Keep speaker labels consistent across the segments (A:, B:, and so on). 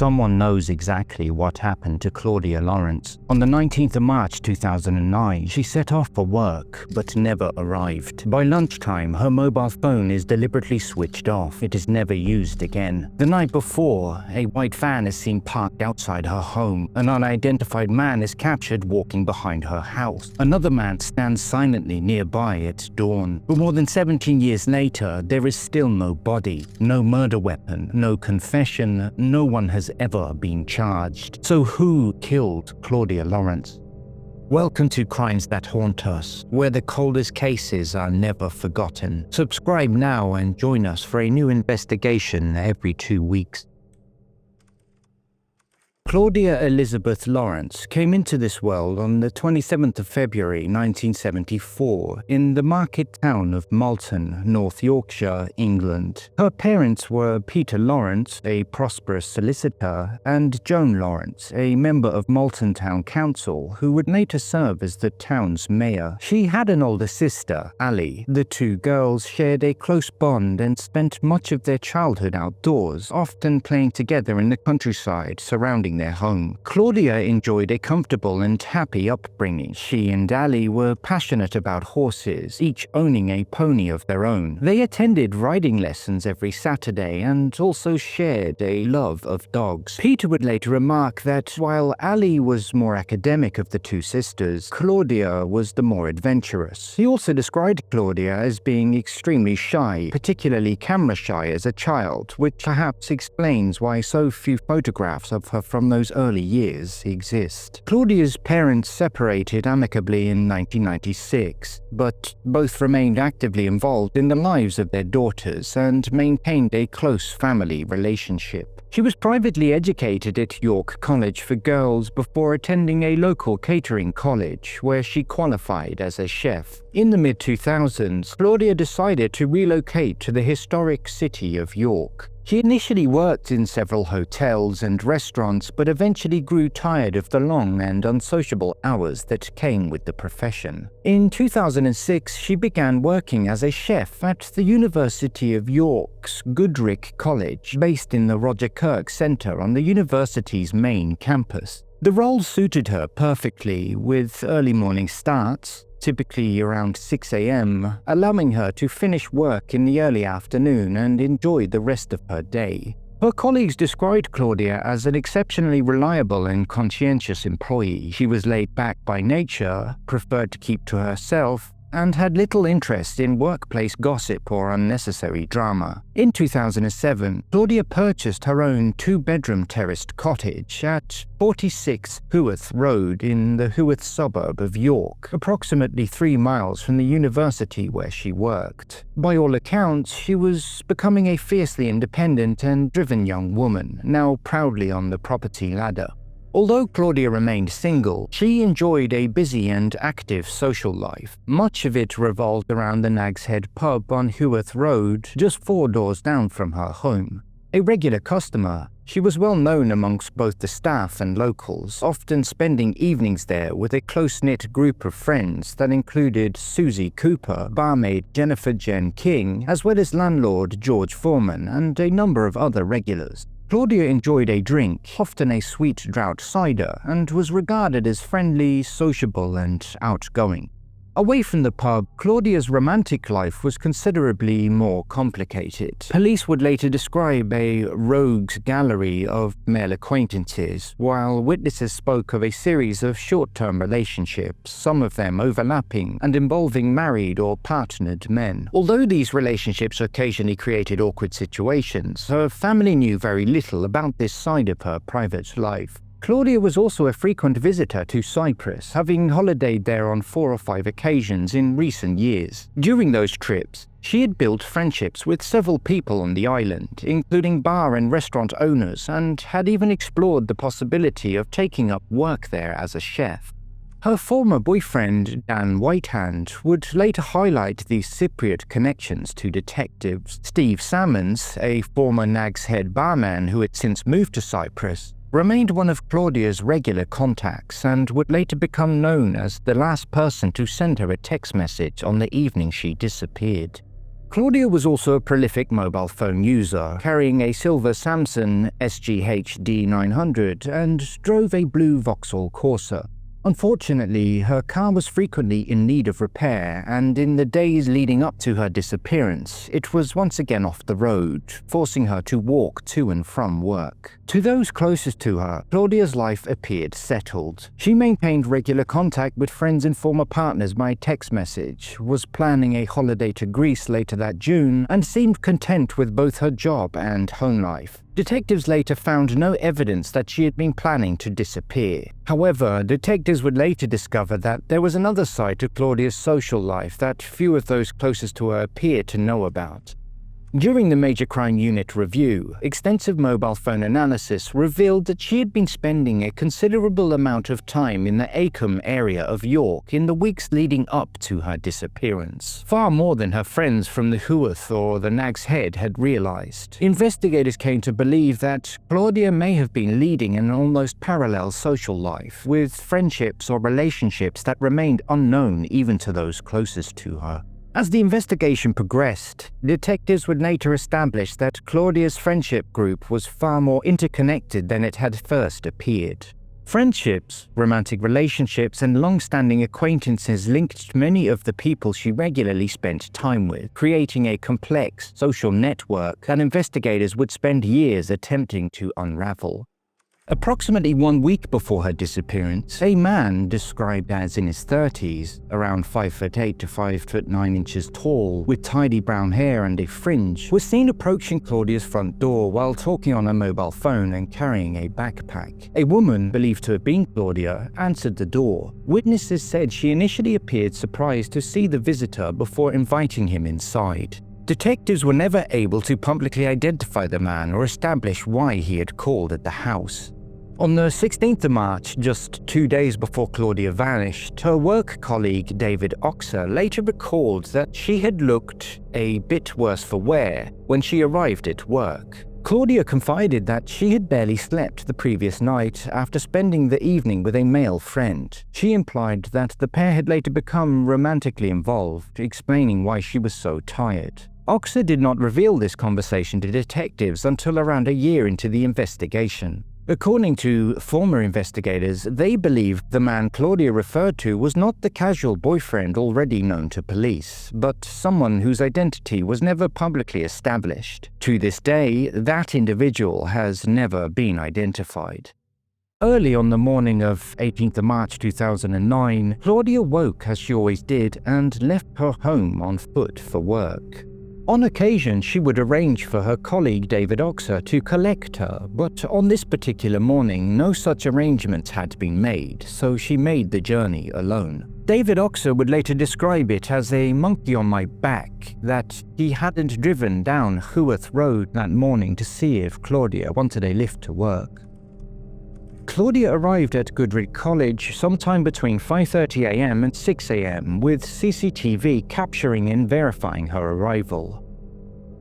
A: Someone knows exactly what happened to Claudia Lawrence. On the 19th of March 2009, she set off for work, but never arrived. By lunchtime, her mobile phone is deliberately switched off. It is never used again. The night before, a white van is seen parked outside her home. An unidentified man is captured walking behind her house. Another man stands silently nearby at dawn. But more than 17 years later, there is still no body, no murder weapon, no confession, no one has ever been charged. So who killed Claudia Lawrence? Welcome to Crimes That Haunt Us, where the coldest cases are never forgotten. Subscribe now and join us for a new investigation every 2 weeks. Claudia Elizabeth Lawrence came into this world on the 27th of February 1974 in the market town of Malton, North Yorkshire, England. Her parents were Peter Lawrence, a prosperous solicitor, and Joan Lawrence, a member of Malton Town Council, who would later serve as the town's mayor. She had an older sister, Ali. The two girls shared a close bond and spent much of their childhood outdoors, often playing together in the countryside surrounding their home. Claudia enjoyed a comfortable and happy upbringing. She and Ali were passionate about horses, each owning a pony of their own. They attended riding lessons every Saturday and also shared a love of dogs. Peter would later remark that while Ali was more academic of the two sisters, Claudia was the more adventurous. He also described Claudia as being extremely shy, particularly camera shy as a child, which perhaps explains why so few photographs of her from those early years exist. Claudia's parents separated amicably in 1996, but both remained actively involved in the lives of their daughters and maintained a close family relationship. She was privately educated at York College for Girls before attending a local catering college, where she qualified as a chef. In the mid-2000s, Claudia decided to relocate to the historic city of York. She initially worked in several hotels and restaurants, but eventually grew tired of the long and unsociable hours that came with the profession. In 2006, she began working as a chef at the University of York's Goodricke College, based in the Roger Kirk Centre on the university's main campus. The role suited her perfectly, with early morning starts, typically around 6 a.m., allowing her to finish work in the early afternoon and enjoy the rest of her day. Her colleagues described Claudia as an exceptionally reliable and conscientious employee. She was laid back by nature, preferred to keep to herself, and had little interest in workplace gossip or unnecessary drama. In 2007, Claudia purchased her own two-bedroom terraced cottage at 46 Heworth Road in the Heworth suburb of York, approximately 3 miles from the university where she worked. By all accounts, she was becoming a fiercely independent and driven young woman, now proudly on the property ladder. Although Claudia remained single, she enjoyed a busy and active social life. Much of it revolved around the Nags Head pub on Heworth Road, just 4 doors down from her home. A regular customer, she was well known amongst both the staff and locals, often spending evenings there with a close-knit group of friends that included Susie Cooper, barmaid Jennifer Jen King, as well as landlord George Foreman and a number of other regulars. Claudia enjoyed a drink, often a sweet drought cider, and was regarded as friendly, sociable, and outgoing. Away from the pub, Claudia's romantic life was considerably more complicated. Police would later describe a rogues gallery of male acquaintances, while witnesses spoke of a series of short-term relationships, some of them overlapping and involving married or partnered men. Although these relationships occasionally created awkward situations, her family knew very little about this side of her private life. Claudia was also a frequent visitor to Cyprus, having holidayed there on 4 or 5 occasions in recent years. During those trips, she had built friendships with several people on the island, including bar and restaurant owners, and had even explored the possibility of taking up work there as a chef. Her former boyfriend, Dan Whitehand, would later highlight these Cypriot connections to detectives. Steve Salmons, a former Nags Head barman who had since moved to Cyprus, remained one of Claudia's regular contacts and would later become known as the last person to send her a text message on the evening she disappeared. Claudia was also a prolific mobile phone user, carrying a silver Samsung SGH D900 and drove a blue Vauxhall Corsa. Unfortunately, her car was frequently in need of repair, and in the days leading up to her disappearance, it was once again off the road, forcing her to walk to and from work. To those closest to her, Claudia's life appeared settled. She maintained regular contact with friends and former partners by text message, was planning a holiday to Greece later that June, and seemed content with both her job and home life. Detectives later found no evidence that she had been planning to disappear. However, detectives would later discover that there was another side to Claudia's social life that few of those closest to her appeared to know about. During the Major Crime Unit review, extensive mobile phone analysis revealed that she had been spending a considerable amount of time in the Acomb area of York in the weeks leading up to her disappearance, far more than her friends from the Hewith or the Nags Head had realized. Investigators came to believe that Claudia may have been leading an almost parallel social life, with friendships or relationships that remained unknown even to those closest to her. As the investigation progressed, detectives would later establish that Claudia's friendship group was far more interconnected than it had first appeared. Friendships, romantic relationships, and long-standing acquaintances linked many of the people she regularly spent time with, creating a complex social network that investigators would spend years attempting to unravel. Approximately 1 week before her disappearance, a man described as in his 30s, around 5'8" to 5'9" tall, with tidy brown hair and a fringe, was seen approaching Claudia's front door while talking on a mobile phone and carrying a backpack. A woman, believed to have been Claudia, answered the door. Witnesses said she initially appeared surprised to see the visitor before inviting him inside. Detectives were never able to publicly identify the man or establish why he had called at the house. On the 16th of March, just 2 days before Claudia vanished, her work colleague David Oxer later recalled that she had looked a bit worse for wear when she arrived at work. Claudia confided that she had barely slept the previous night after spending the evening with a male friend. She implied that the pair had later become romantically involved, explaining why she was so tired. Oxer did not reveal this conversation to detectives until around a year into the investigation. According to former investigators, they believed the man Claudia referred to was not the casual boyfriend already known to police, but someone whose identity was never publicly established. To this day, that individual has never been identified. Early on the morning of 18th of March 2009, Claudia woke as she always did and left her home on foot for work. On occasion, she would arrange for her colleague David Oxer to collect her, but on this particular morning, no such arrangements had been made, so she made the journey alone. David Oxer would later describe it as a monkey on my back, that he hadn't driven down Hewith Road that morning to see if Claudia wanted a lift to work. Claudia arrived at Goodrich College sometime between 5:30 a.m. and 6 a.m. with CCTV capturing and verifying her arrival.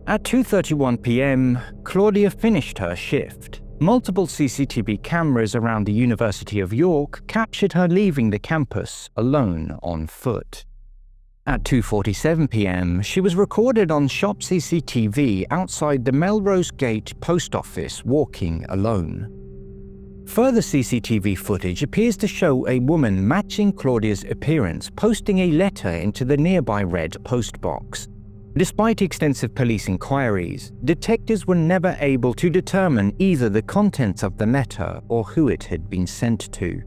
A: At 2:31 p.m., Claudia finished her shift. Multiple CCTV cameras around the University of York captured her leaving the campus alone on foot. At 2:47 p.m., she was recorded on shop CCTV outside the Melrose Gate post office walking alone. Further CCTV footage appears to show a woman matching Claudia's appearance posting a letter into the nearby red postbox. Despite extensive police inquiries, detectives were never able to determine either the contents of the letter or who it had been sent to.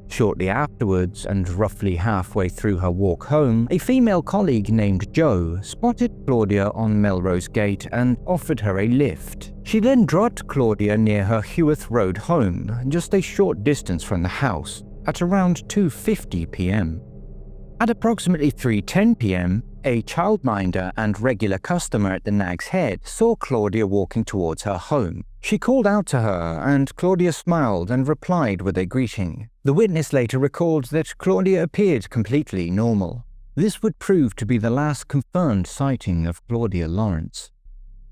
A: Shortly afterwards, and roughly halfway through her walk home, a female colleague named Jo spotted Claudia on Melrose Gate and offered her a lift. She then dropped Claudia near her Hewith Road home, just a short distance from the house, at around 2:50 p.m. At approximately 3:10 p.m., a childminder and regular customer at the Nags Head saw Claudia walking towards her home. She called out to her, and Claudia smiled and replied with a greeting. The witness later recalled that Claudia appeared completely normal. This would prove to be the last confirmed sighting of Claudia Lawrence.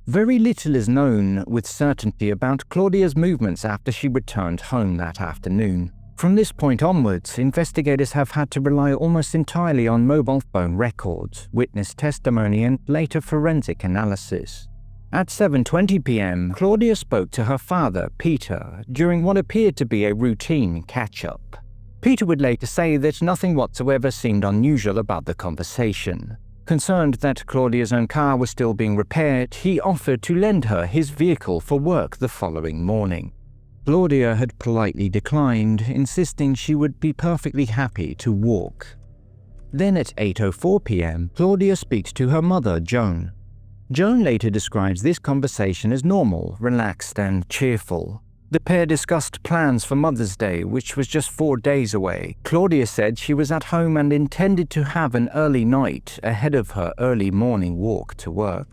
A: Very little is known with certainty about Claudia's movements after she returned home that afternoon. From this point onwards, investigators have had to rely almost entirely on mobile phone records, witness testimony, and later forensic analysis. At 7:20 p.m., Claudia spoke to her father, Peter, during what appeared to be a routine catch-up. Peter would later say that nothing whatsoever seemed unusual about the conversation. Concerned that Claudia's own car was still being repaired, he offered to lend her his vehicle for work the following morning. Claudia had politely declined, insisting she would be perfectly happy to walk. Then at 8:04 p.m., Claudia speaks to her mother, Joan. Joan later describes this conversation as normal, relaxed, and cheerful. The pair discussed plans for Mother's Day, which was just 4 days away. Claudia said she was at home and intended to have an early night ahead of her early morning walk to work.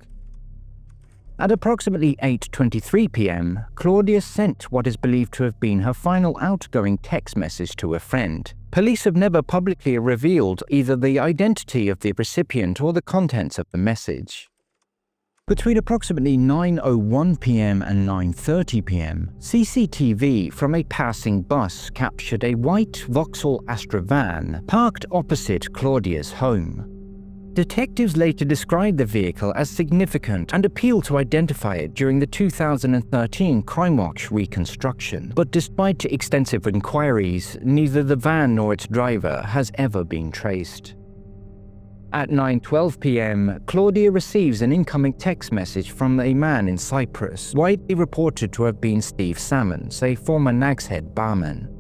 A: At approximately 8:23 p.m., Claudia sent what is believed to have been her final outgoing text message to a friend. Police have never publicly revealed either the identity of the recipient or the contents of the message. Between approximately 9:01 p.m. and 9:30 p.m., CCTV from a passing bus captured a white Vauxhall Astra van parked opposite Claudia's home. Detectives later described the vehicle as significant and appealed to identify it during the 2013 Crimewatch reconstruction, but despite extensive inquiries, neither the van nor its driver has ever been traced. At 9:12 p.m., Claudia receives an incoming text message from a man in Cyprus, widely reported to have been Steve Salmons, a former Nags Head barman.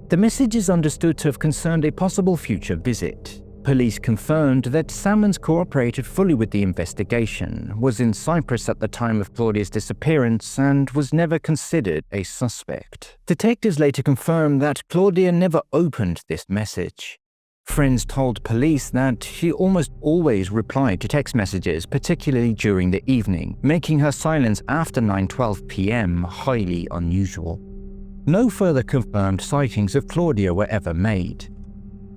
A: The message is understood to have concerned a possible future visit. Police confirmed that Salmons cooperated fully with the investigation, was in Cyprus at the time of Claudia's disappearance, and was never considered a suspect. Detectives later confirmed that Claudia never opened this message. Friends told police that she almost always replied to text messages, particularly during the evening, making her silence after 9:12 p.m. highly unusual. No further confirmed sightings of Claudia were ever made.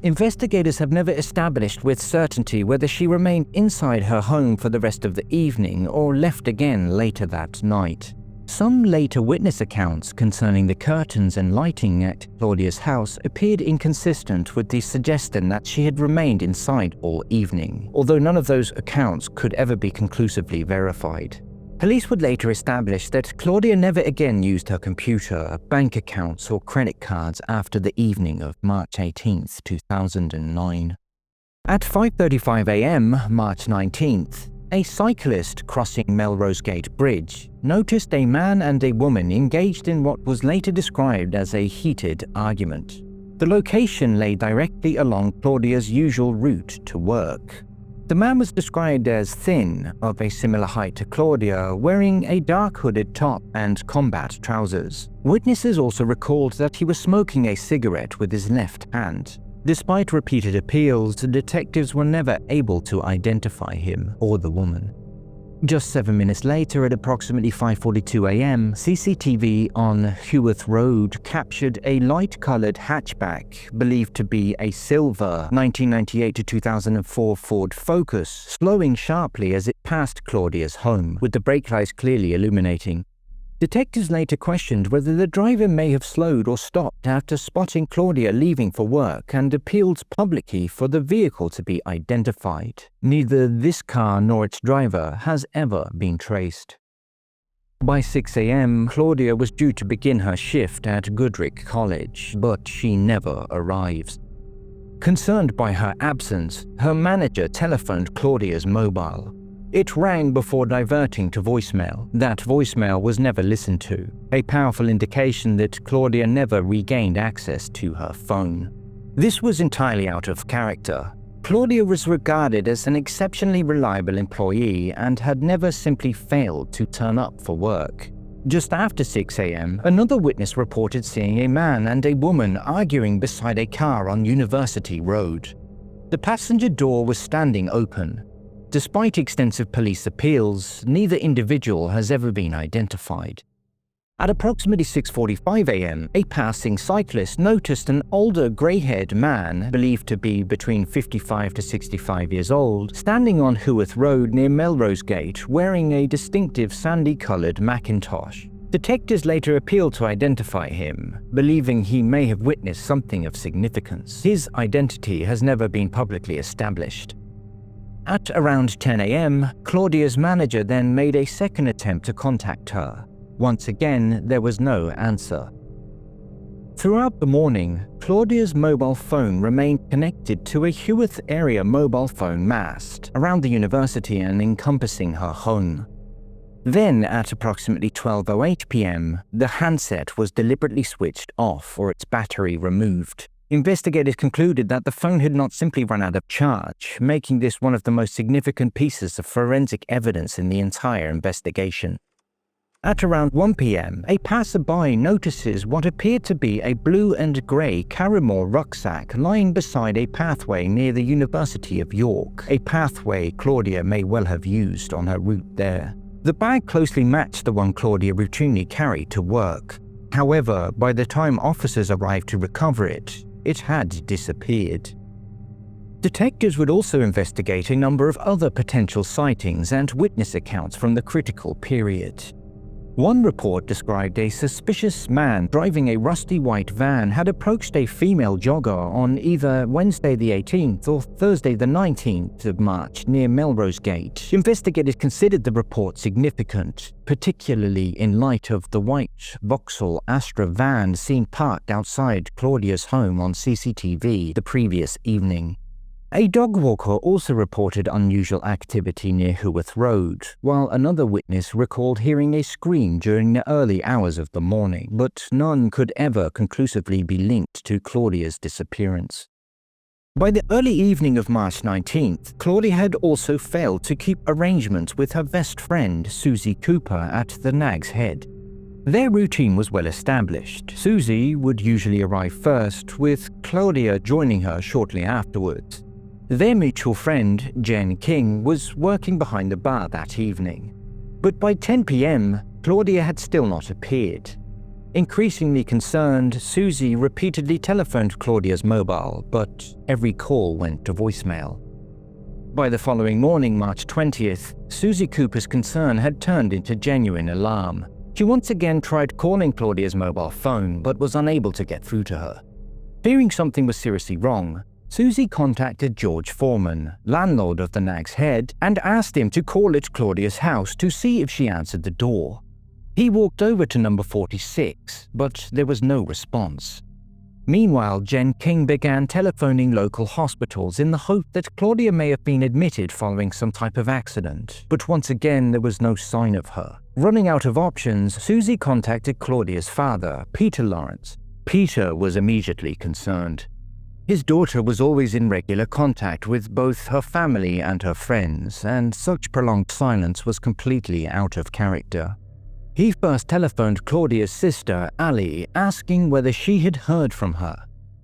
A: Investigators have never established with certainty whether she remained inside her home for the rest of the evening or left again later that night. Some later witness accounts concerning the curtains and lighting at Claudia's house appeared inconsistent with the suggestion that she had remained inside all evening, although none of those accounts could ever be conclusively verified. Police would later establish that Claudia never again used her computer, bank accounts, or credit cards after the evening of March 18, 2009. At 5:35 a.m., March 19th, a cyclist crossing Melrose Gate Bridge noticed a man and a woman engaged in what was later described as a heated argument. The location lay directly along Claudia's usual route to work. The man was described as thin, of a similar height to Claudia, wearing a dark hooded top and combat trousers. Witnesses also recalled that he was smoking a cigarette with his left hand. Despite repeated appeals, the detectives were never able to identify him or the woman. Just 7 minutes later, at approximately 5:42 a.m., CCTV on Heworth Road captured a light-colored hatchback believed to be a silver 1998 to 2004 Ford Focus, slowing sharply as it passed Claudia's home, with the brake lights clearly illuminating. Detectives later questioned whether the driver may have slowed or stopped after spotting Claudia leaving for work and appealed publicly for the vehicle to be identified. Neither this car nor its driver has ever been traced. By 6 a.m., Claudia was due to begin her shift at Goodricke College, but she never arrives. Concerned by her absence, her manager telephoned Claudia's mobile. It rang before diverting to voicemail. That voicemail was never listened to, a powerful indication that Claudia never regained access to her phone. This was entirely out of character. Claudia was regarded as an exceptionally reliable employee and had never simply failed to turn up for work. Just after 6 a.m., another witness reported seeing a man and a woman arguing beside a car on University Road. The passenger door was standing open. Despite extensive police appeals, neither individual has ever been identified. At approximately 6:45 a.m., a passing cyclist noticed an older grey-haired man, believed to be between 55 to 65 years old, standing on Heworth Road near Melrose Gate wearing a distinctive sandy-coloured Macintosh. Detectives later appealed to identify him, believing he may have witnessed something of significance. His identity has never been publicly established. At around 10 a.m., Claudia's manager then made a second attempt to contact her. Once again, there was no answer. Throughout the morning, Claudia's mobile phone remained connected to a Heworth area mobile phone mast around the university and encompassing her home. Then, at approximately 12:08 p.m., the handset was deliberately switched off or its battery removed. Investigators concluded that the phone had not simply run out of charge, making this one of the most significant pieces of forensic evidence in the entire investigation. At around 1 p.m., a passerby notices what appeared to be a blue and grey Carrymore rucksack lying beside a pathway near the University of York, a pathway Claudia may well have used on her route there. The bag closely matched the one Claudia routinely carried to work. However, by the time officers arrived to recover it, it had disappeared. Detectives would also investigate a number of other potential sightings and witness accounts from the critical period. One report described a suspicious man driving a rusty white van had approached a female jogger on either Wednesday the 18th or Thursday the 19th of March near Melrose Gate. Investigators considered the report significant, particularly in light of the white Vauxhall Astra van seen parked outside Claudia's home on CCTV the previous evening. A dog walker also reported unusual activity near Heworth Road, while another witness recalled hearing a scream during the early hours of the morning, but none could ever conclusively be linked to Claudia's disappearance. By the early evening of March 19th, Claudia had also failed to keep arrangements with her best friend, Susie Cooper, at the Nags Head. Their routine was well established. Susie would usually arrive first, with Claudia joining her shortly afterwards. Their mutual friend, Jen King, was working behind the bar that evening. But by 10 p.m., Claudia had still not appeared. Increasingly concerned, Susie repeatedly telephoned Claudia's mobile, but every call went to voicemail. By the following morning, March 20th, Susie Cooper's concern had turned into genuine alarm. She once again tried calling Claudia's mobile phone, but was unable to get through to her. Fearing something was seriously wrong, Susie contacted George Foreman, landlord of the Nags Head, and asked him to call at Claudia's house to see if she answered the door. He walked over to number 46, but there was no response. Meanwhile, Jen King began telephoning local hospitals in the hope that Claudia may have been admitted following some type of accident, but once again there was no sign of her. Running out of options, Susie contacted Claudia's father, Peter Lawrence. Peter was immediately concerned. His daughter was always in regular contact with both her family and her friends, and such prolonged silence was completely out of character. He first telephoned Claudia's sister, Ali, asking whether she had heard from her.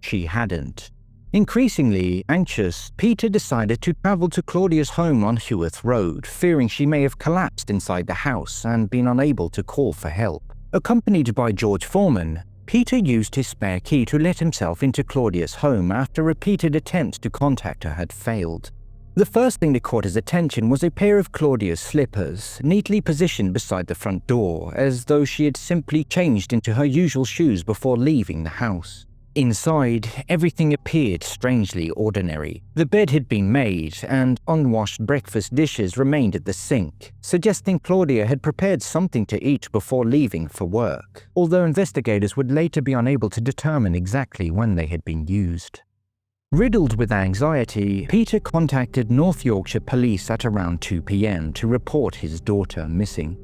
A: She hadn't. Increasingly anxious, Peter decided to travel to Claudia's home on Heworth Road, fearing she may have collapsed inside the house and been unable to call for help. Accompanied by George Foreman, Peter used his spare key to let himself into Claudia's home after repeated attempts to contact her had failed. The first thing that caught his attention was a pair of Claudia's slippers, neatly positioned beside the front door, as though she had simply changed into her usual shoes before leaving the house. Inside, everything appeared strangely ordinary. The bed had been made, and unwashed breakfast dishes remained at the sink, suggesting Claudia had prepared something to eat before leaving for work, although investigators would later be unable to determine exactly when they had been used. Riddled with anxiety, Peter contacted North Yorkshire Police at around 2 p.m. to report his daughter missing.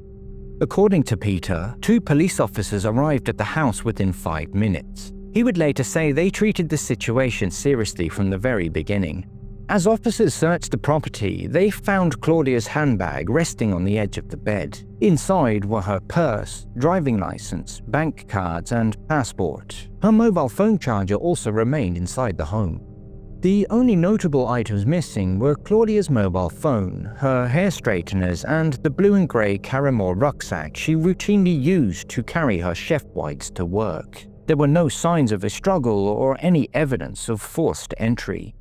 A: According to Peter, 2 police officers arrived at the house within 5 minutes. He would later say they treated the situation seriously from the very beginning. As officers searched the property, they found Claudia's handbag resting on the edge of the bed. Inside were her purse, driving license, bank cards, and passport. Her mobile phone charger also remained inside the home. The only notable items missing were Claudia's mobile phone, her hair straighteners, and the blue and grey Carrymore rucksack she routinely used to carry her chef whites to work. There were no signs of a struggle or any evidence of forced entry.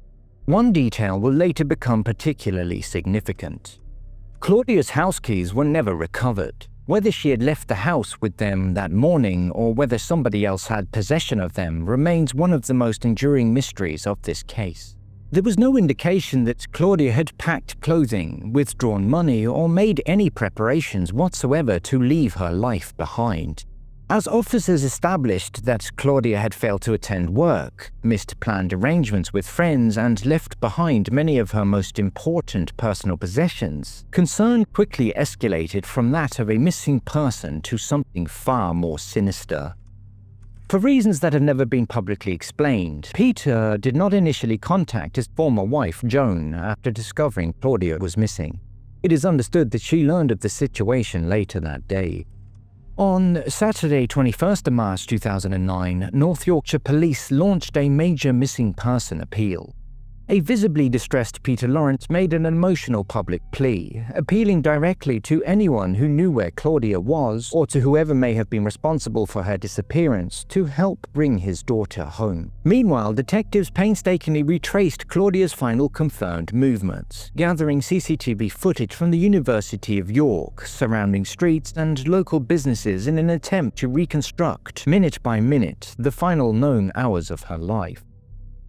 A: One detail will later become particularly significant. Claudia's house keys were never recovered. Whether she had left the house with them that morning or whether somebody else had possession of them remains one of the most enduring mysteries of this case. There was no indication that Claudia had packed clothing, withdrawn money, or made any preparations whatsoever to leave her life behind. As officers established that Claudia had failed to attend work, missed planned arrangements with friends, and left behind many of her most important personal possessions, concern quickly escalated from that of a missing person to something far more sinister. For reasons that have never been publicly explained, Peter did not initially contact his former wife, Joan, after discovering Claudia was missing. It is understood that she learned of the situation later that day. On Saturday, 21st of March 2009, North Yorkshire Police launched a major missing person appeal. A visibly distressed Peter Lawrence made an emotional public plea, appealing directly to anyone who knew where Claudia was or to whoever may have been responsible for her disappearance to help bring his daughter home. Meanwhile, detectives painstakingly retraced Claudia's final confirmed movements, gathering CCTV footage from the University of York, surrounding streets and local businesses in an attempt to reconstruct, minute by minute, the final known hours of her life.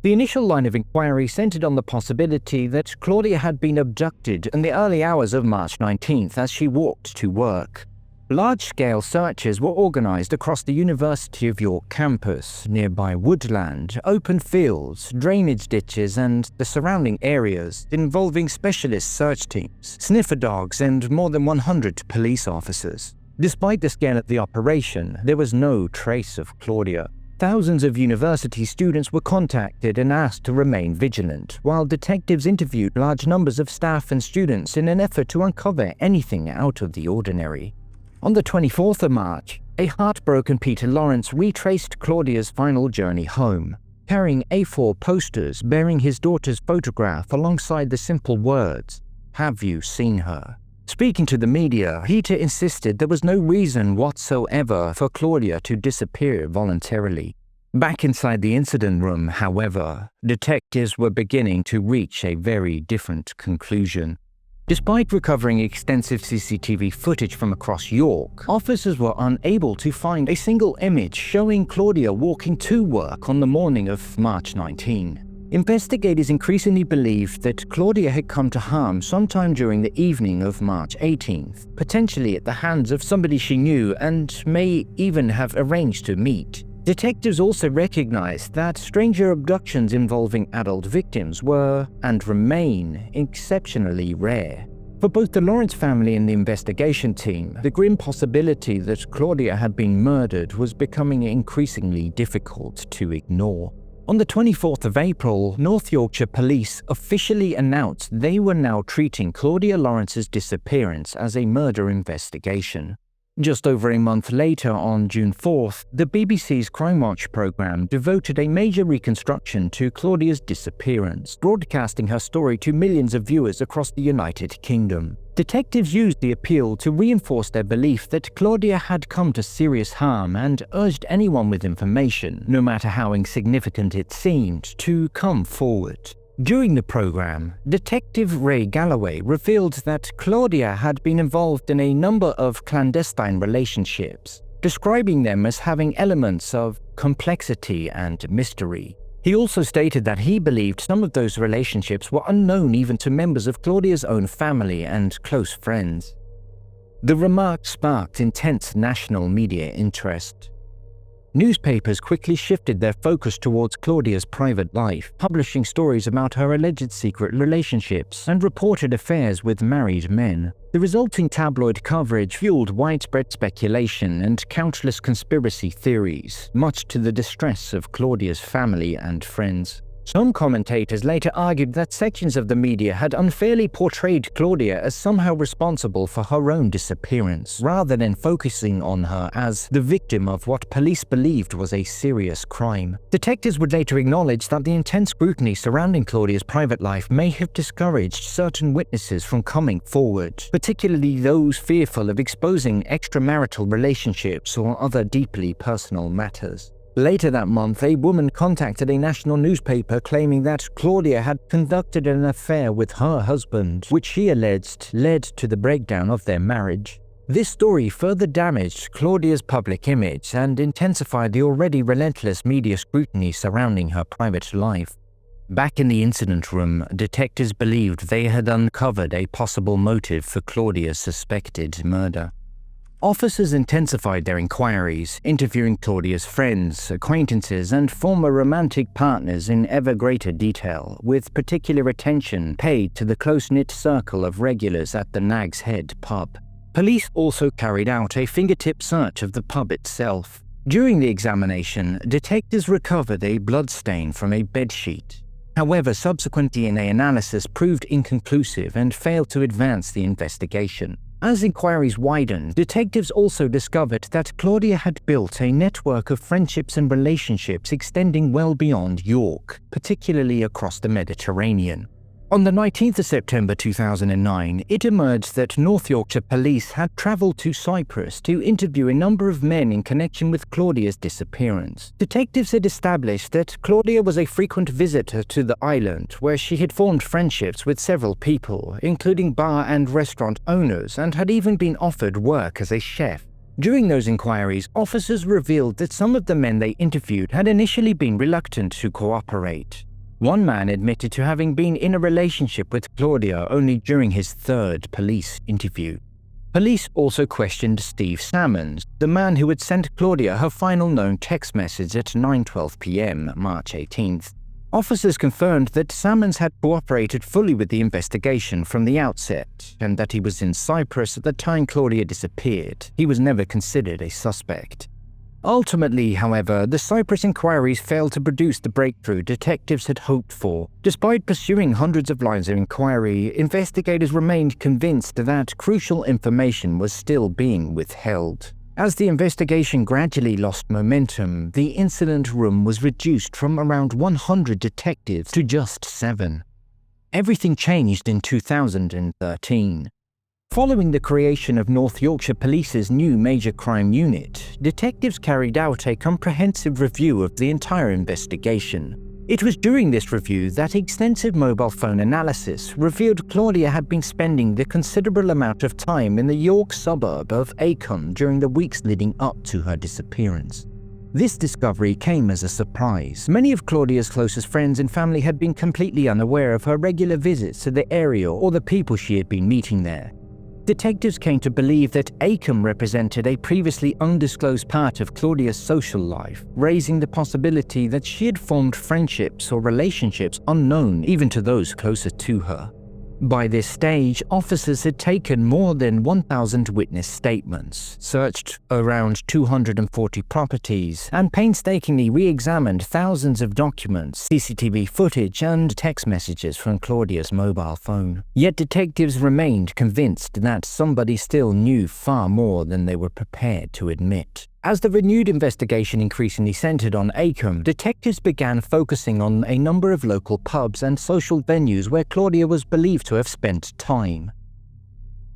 A: The initial line of inquiry centered on the possibility that Claudia had been abducted in the early hours of March 19th as she walked to work. Large-scale searches were organized across the University of York campus, nearby woodland, open fields, drainage ditches, and the surrounding areas, involving specialist search teams, sniffer dogs, and more than 100 police officers. Despite the scale of the operation, there was no trace of Claudia. Thousands of university students were contacted and asked to remain vigilant, while detectives interviewed large numbers of staff and students in an effort to uncover anything out of the ordinary. On the 24th of March, a heartbroken Peter Lawrence retraced Claudia's final journey home, carrying A4 posters bearing his daughter's photograph alongside the simple words, "Have you seen her?" Speaking to the media, Peter insisted there was no reason whatsoever for Claudia to disappear voluntarily. Back inside the incident room, however, detectives were beginning to reach a very different conclusion. Despite recovering extensive CCTV footage from across York, officers were unable to find a single image showing Claudia walking to work on the morning of March 19. Investigators increasingly believed that Claudia had come to harm sometime during the evening of March 18th, potentially at the hands of somebody she knew and may even have arranged to meet. Detectives also recognized that stranger abductions involving adult victims were, and remain, exceptionally rare. For both the Lawrence family and the investigation team, the grim possibility that Claudia had been murdered was becoming increasingly difficult to ignore. On the 24th of April, North Yorkshire Police officially announced they were now treating Claudia Lawrence's disappearance as a murder investigation. Just over a month later, on June 4th, the BBC's Crimewatch programme devoted a major reconstruction to Claudia's disappearance, broadcasting her story to millions of viewers across the United Kingdom. Detectives used the appeal to reinforce their belief that Claudia had come to serious harm and urged anyone with information, no matter how insignificant it seemed, to come forward. During the program, Detective Ray Galloway revealed that Claudia had been involved in a number of clandestine relationships, describing them as having elements of complexity and mystery. He also stated that he believed some of those relationships were unknown even to members of Claudia's own family and close friends. The remark sparked intense national media interest. Newspapers quickly shifted their focus towards Claudia's private life, publishing stories about her alleged secret relationships and reported affairs with married men. The resulting tabloid coverage fueled widespread speculation and countless conspiracy theories, much to the distress of Claudia's family and friends. Some commentators later argued that sections of the media had unfairly portrayed Claudia as somehow responsible for her own disappearance, rather than focusing on her as the victim of what police believed was a serious crime. Detectives would later acknowledge that the intense scrutiny surrounding Claudia's private life may have discouraged certain witnesses from coming forward, particularly those fearful of exposing extramarital relationships or other deeply personal matters. Later that month, a woman contacted a national newspaper claiming that Claudia had conducted an affair with her husband, which she alleged led to the breakdown of their marriage. This story further damaged Claudia's public image and intensified the already relentless media scrutiny surrounding her private life. Back in the incident room, detectives believed they had uncovered a possible motive for Claudia's suspected murder. Officers intensified their inquiries, interviewing Claudia's friends, acquaintances, and former romantic partners in ever greater detail, with particular attention paid to the close-knit circle of regulars at the Nags Head pub. Police also carried out a fingertip search of the pub itself. During the examination, detectives recovered a bloodstain from a bedsheet. However, subsequent DNA analysis proved inconclusive and failed to advance the investigation. As inquiries widened, detectives also discovered that Claudia had built a network of friendships and relationships extending well beyond York, particularly across the Mediterranean. On the 19th of September 2009, it emerged that North Yorkshire police had travelled to Cyprus to interview a number of men in connection with Claudia's disappearance. Detectives had established that Claudia was a frequent visitor to the island, where she had formed friendships with several people, including bar and restaurant owners, and had even been offered work as a chef. During those inquiries, officers revealed that some of the men they interviewed had initially been reluctant to cooperate. One man admitted to having been in a relationship with Claudia only during his third police interview. Police also questioned Steve Salmons, the man who had sent Claudia her final known text message at 9:12 p.m. March 18th. Officers confirmed that Salmons had cooperated fully with the investigation from the outset, and that he was in Cyprus at the time Claudia disappeared. He was never considered a suspect. Ultimately, however, the Cyprus inquiries failed to produce the breakthrough detectives had hoped for. Despite pursuing hundreds of lines of inquiry, investigators remained convinced that crucial information was still being withheld. As the investigation gradually lost momentum, the incident room was reduced from around 100 detectives to just 7. Everything changed in 2013. Following the creation of North Yorkshire Police's new major crime unit, detectives carried out a comprehensive review of the entire investigation. It was during this review that extensive mobile phone analysis revealed Claudia had been spending a considerable amount of time in the York suburb of Acomb during the weeks leading up to her disappearance. This discovery came as a surprise. Many of Claudia's closest friends and family had been completely unaware of her regular visits to the area or the people she had been meeting there. Detectives came to believe that Acomb represented a previously undisclosed part of Claudia's social life, raising the possibility that she had formed friendships or relationships unknown even to those closer to her. By this stage, officers had taken more than 1,000 witness statements, searched around 240 properties, and painstakingly re-examined thousands of documents, CCTV footage, and text messages from Claudia's mobile phone. Yet detectives remained convinced that somebody still knew far more than they were prepared to admit. As the renewed investigation increasingly centered on Acomb, detectives began focusing on a number of local pubs and social venues where Claudia was believed to have spent time.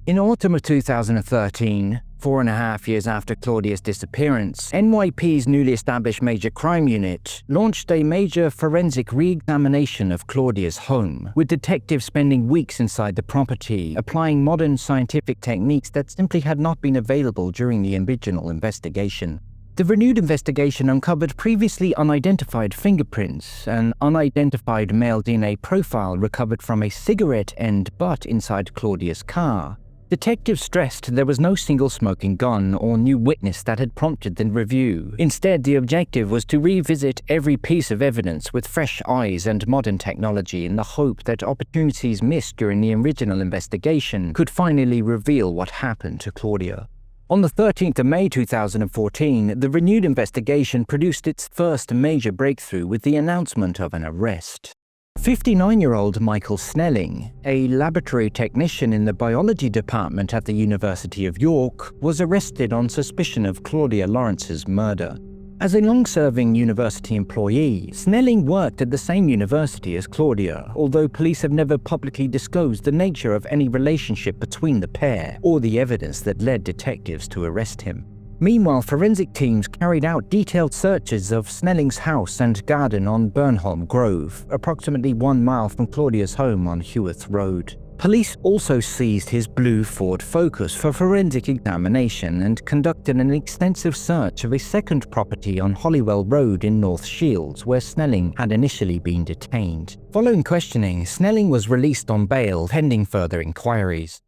A: In autumn of 2013, 4.5 years after Claudia's disappearance, NYPD's newly established Major Crime Unit launched a major forensic re-examination of Claudia's home, with detectives spending weeks inside the property, applying modern scientific techniques that simply had not been available during the original investigation. The renewed investigation uncovered previously unidentified fingerprints, an unidentified male DNA profile recovered from a cigarette end butt inside Claudia's car. Detectives stressed there was no single smoking gun or new witness that had prompted the review. Instead, the objective was to revisit every piece of evidence with fresh eyes and modern technology in the hope that opportunities missed during the original investigation could finally reveal what happened to Claudia. On the 13th of May 2014, the renewed investigation produced its first major breakthrough with the announcement of an arrest. 59-year-old Michael Snelling, a laboratory technician in the biology department at the University of York, was arrested on suspicion of Claudia Lawrence's murder. As a long-serving university employee, Snelling worked at the same university as Claudia, although police have never publicly disclosed the nature of any relationship between the pair or the evidence that led detectives to arrest him. Meanwhile, forensic teams carried out detailed searches of Snelling's house and garden on Burnholm Grove, approximately 1 mile from Claudia's home on Heworth Road. Police also seized his blue Ford Focus for forensic examination and conducted an extensive search of a second property on Holywell Road in North Shields, where Snelling had initially been detained. Following questioning, Snelling was released on bail pending further inquiries.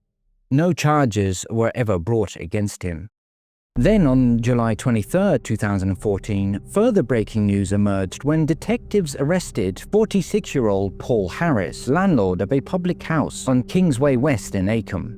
A: No charges were ever brought against him. Then, on July 23, 2014, further breaking news emerged when detectives arrested 46-year-old Paul Harris, landlord of a public house on Kingsway West in Acomb.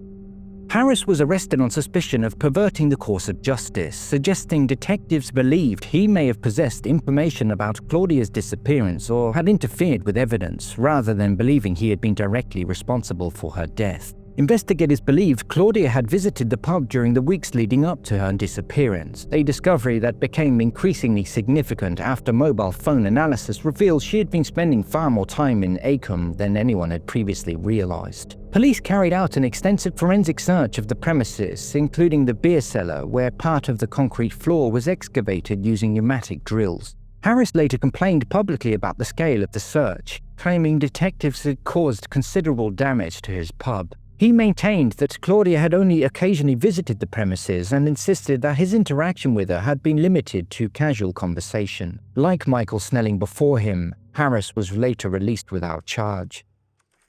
A: Harris was arrested on suspicion of perverting the course of justice, suggesting detectives believed he may have possessed information about Claudia's disappearance or had interfered with evidence, rather than believing he had been directly responsible for her death. Investigators believed Claudia had visited the pub during the weeks leading up to her disappearance, a discovery that became increasingly significant after mobile phone analysis revealed she had been spending far more time in Acomb than anyone had previously realized. Police carried out an extensive forensic search of the premises, including the beer cellar, where part of the concrete floor was excavated using pneumatic drills. Harris later complained publicly about the scale of the search, claiming detectives had caused considerable damage to his pub. He maintained that Claudia had only occasionally visited the premises and insisted that his interaction with her had been limited to casual conversation. Like Michael Snelling before him, Harris was later released without charge.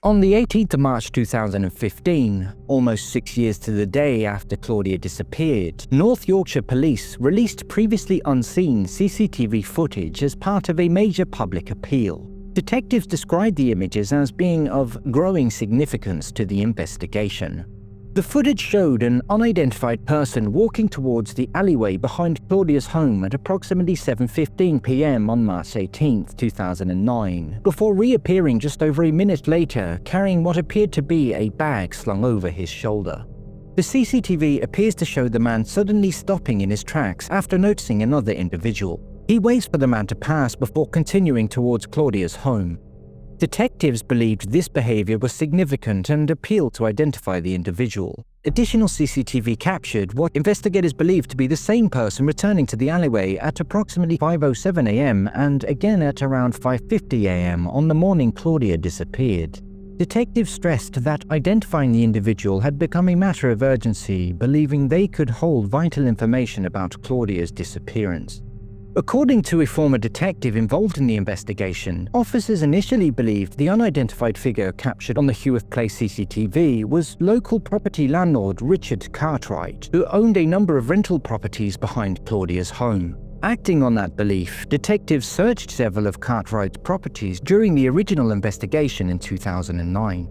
A: On the 18th of March 2015, almost 6 years to the day after Claudia disappeared, North Yorkshire Police released previously unseen CCTV footage as part of a major public appeal. Detectives described the images as being of growing significance to the investigation. The footage showed an unidentified person walking towards the alleyway behind Claudia's home at approximately 7:15 p.m. on March 18, 2009, before reappearing just over a minute later carrying what appeared to be a bag slung over his shoulder. The CCTV appears to show the man suddenly stopping in his tracks after noticing another individual. He waits for the man to pass before continuing towards Claudia's home. Detectives believed this behavior was significant and appealed to identify the individual. Additional CCTV captured what investigators believed to be the same person returning to the alleyway at approximately 5:07 a.m. and again at around 5:50 a.m. on the morning Claudia disappeared. Detectives stressed that identifying the individual had become a matter of urgency, believing they could hold vital information about Claudia's disappearance. According to a former detective involved in the investigation, officers initially believed the unidentified figure captured on the Heworth Place CCTV was local property landlord Richard Cartwright, who owned a number of rental properties behind Claudia's home. Acting on that belief, detectives searched several of Cartwright's properties during the original investigation in 2009.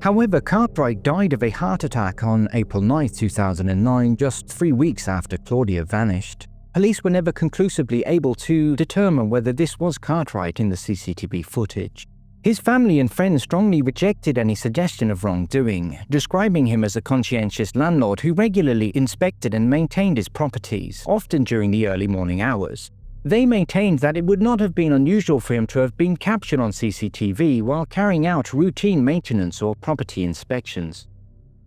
A: However, Cartwright died of a heart attack on April 9, 2009, just 3 weeks after Claudia vanished. Police were never conclusively able to determine whether this was Cartwright in the CCTV footage. His family and friends strongly rejected any suggestion of wrongdoing, describing him as a conscientious landlord who regularly inspected and maintained his properties, often during the early morning hours. They maintained that it would not have been unusual for him to have been captured on CCTV while carrying out routine maintenance or property inspections.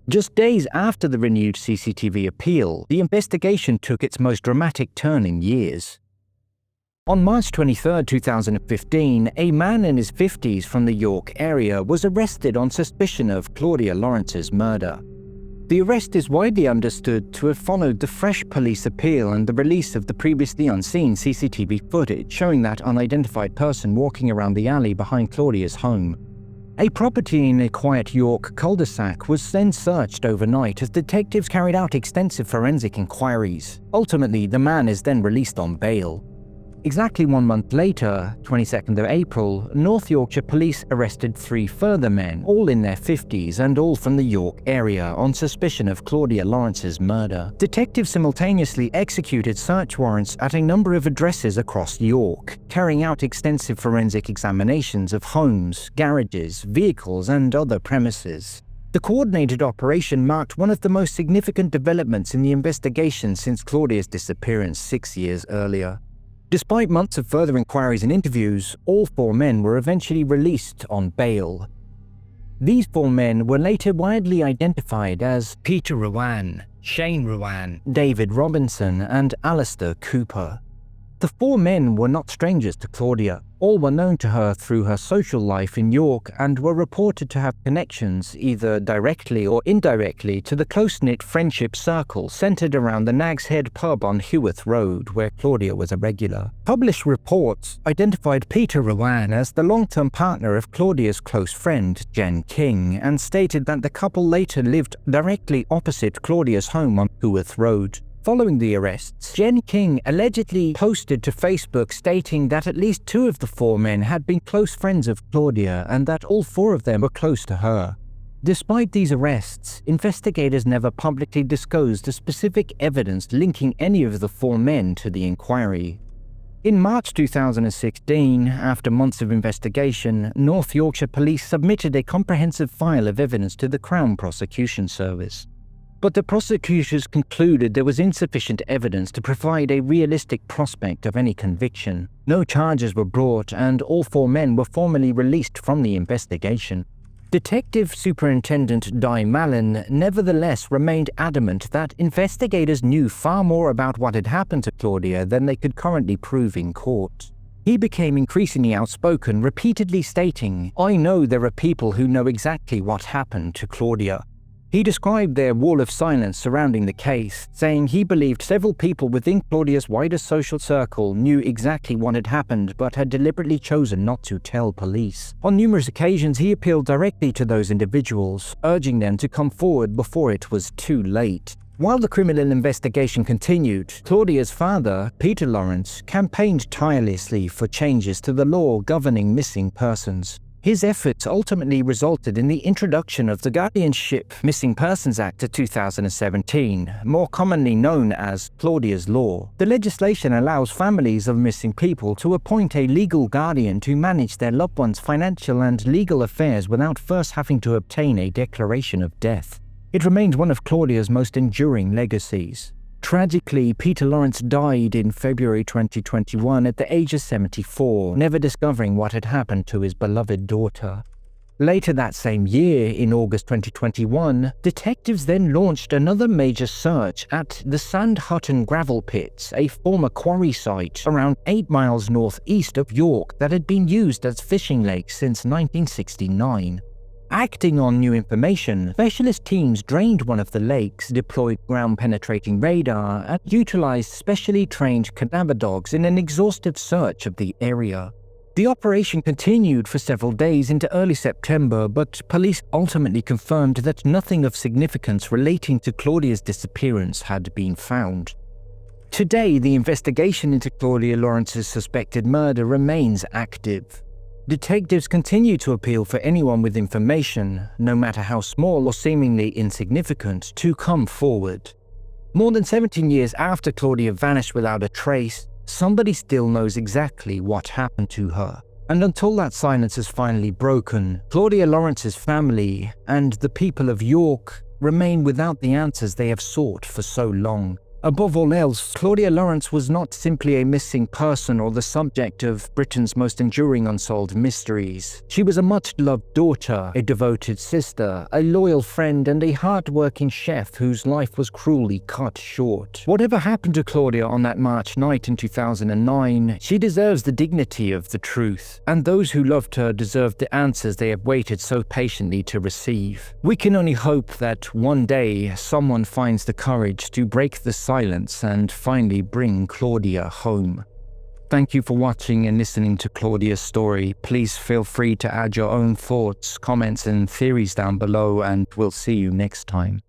A: Just days after the renewed CCTV appeal, the investigation took its most dramatic turn in years. On March 23, 2015, a man in his 50s from the York area was arrested on suspicion of Claudia Lawrence's murder. The arrest is widely understood to have followed the fresh police appeal and the release of the previously unseen CCTV footage showing that unidentified person walking around the alley behind Claudia's home. A property in a quiet York cul-de-sac was then searched overnight as detectives carried out extensive forensic inquiries. Ultimately, the man is then released on bail. Exactly 1 month later, 22nd of April, North Yorkshire Police arrested 3 further men, all in their 50s and all from the York area, on suspicion of Claudia Lawrence's murder. Detectives simultaneously executed search warrants at a number of addresses across York, carrying out extensive forensic examinations of homes, garages, vehicles, and other premises. The coordinated operation marked one of the most significant developments in the investigation since Claudia's disappearance 6 years earlier. Despite months of further inquiries and interviews, all 4 men were eventually released on bail. These 4 men were later widely identified as Peter Rowan, Shane Rowan, David Robinson, and Alistair Cooper. The four men were not strangers to Claudia. All were known to her through her social life in York and were reported to have connections, either directly or indirectly, to the close-knit friendship circle centered around the Nags Head pub on Heworth Road, where Claudia was a regular. Published reports identified Peter Rowan as the long-term partner of Claudia's close friend, Jen King, and stated that the couple later lived directly opposite Claudia's home on Heworth Road. Following the arrests, Jen King allegedly posted to Facebook stating that at least two of the four men had been close friends of Claudia and that all four of them were close to her. Despite these arrests, investigators never publicly disclosed the specific evidence linking any of the four men to the inquiry. In March 2016, after months of investigation, North Yorkshire Police submitted a comprehensive file of evidence to the Crown Prosecution Service. But the prosecutors concluded there was insufficient evidence to provide a realistic prospect of any conviction. No charges were brought, and all four men were formally released from the investigation. Detective Superintendent Di Mallon nevertheless remained adamant that investigators knew far more about what had happened to Claudia than they could currently prove in court. He became increasingly outspoken, repeatedly stating, "I know there are people who know exactly what happened to Claudia." He described their wall of silence surrounding the case, saying he believed several people within Claudia's wider social circle knew exactly what had happened but had deliberately chosen not to tell police. On numerous occasions, he appealed directly to those individuals, urging them to come forward before it was too late. While the criminal investigation continued, Claudia's father, Peter Lawrence, campaigned tirelessly for changes to the law governing missing persons. His efforts ultimately resulted in the introduction of the Guardianship Missing Persons Act of 2017, more commonly known as Claudia's Law. The legislation allows families of missing people to appoint a legal guardian to manage their loved ones' financial and legal affairs without first having to obtain a declaration of death. It remains one of Claudia's most enduring legacies. Tragically, Peter Lawrence died in February 2021 at the age of 74, never discovering what had happened to his beloved daughter. Later that same year, in August 2021, detectives then launched another major search at the Sand Hutton gravel pits, a former quarry site around 8 miles northeast of York that had been used as fishing lakes since 1969. Acting on new information, specialist teams drained one of the lakes, deployed ground-penetrating radar, and utilized specially trained cadaver dogs in an exhaustive search of the area. The operation continued for several days into early September, but police ultimately confirmed that nothing of significance relating to Claudia's disappearance had been found. Today, the investigation into Claudia Lawrence's suspected murder remains active. Detectives continue to appeal for anyone with information, no matter how small or seemingly insignificant, to come forward. More than 17 years after Claudia vanished without a trace, somebody still knows exactly what happened to her. And until that silence is finally broken, Claudia Lawrence's family and the people of York remain without the answers they have sought for so long. Above all else, Claudia Lawrence was not simply a missing person or the subject of Britain's most enduring unsolved mysteries. She was a much-loved daughter, a devoted sister, a loyal friend, and a hard-working chef whose life was cruelly cut short. Whatever happened to Claudia on that March night in 2009, she deserves the dignity of the truth, and those who loved her deserve the answers they have waited so patiently to receive. We can only hope that one day someone finds the courage to break the silence and finally bring Claudia home. Thank you for watching and listening to Claudia's story. Please feel free to add your own thoughts, comments, and theories down below, and we'll see you next time.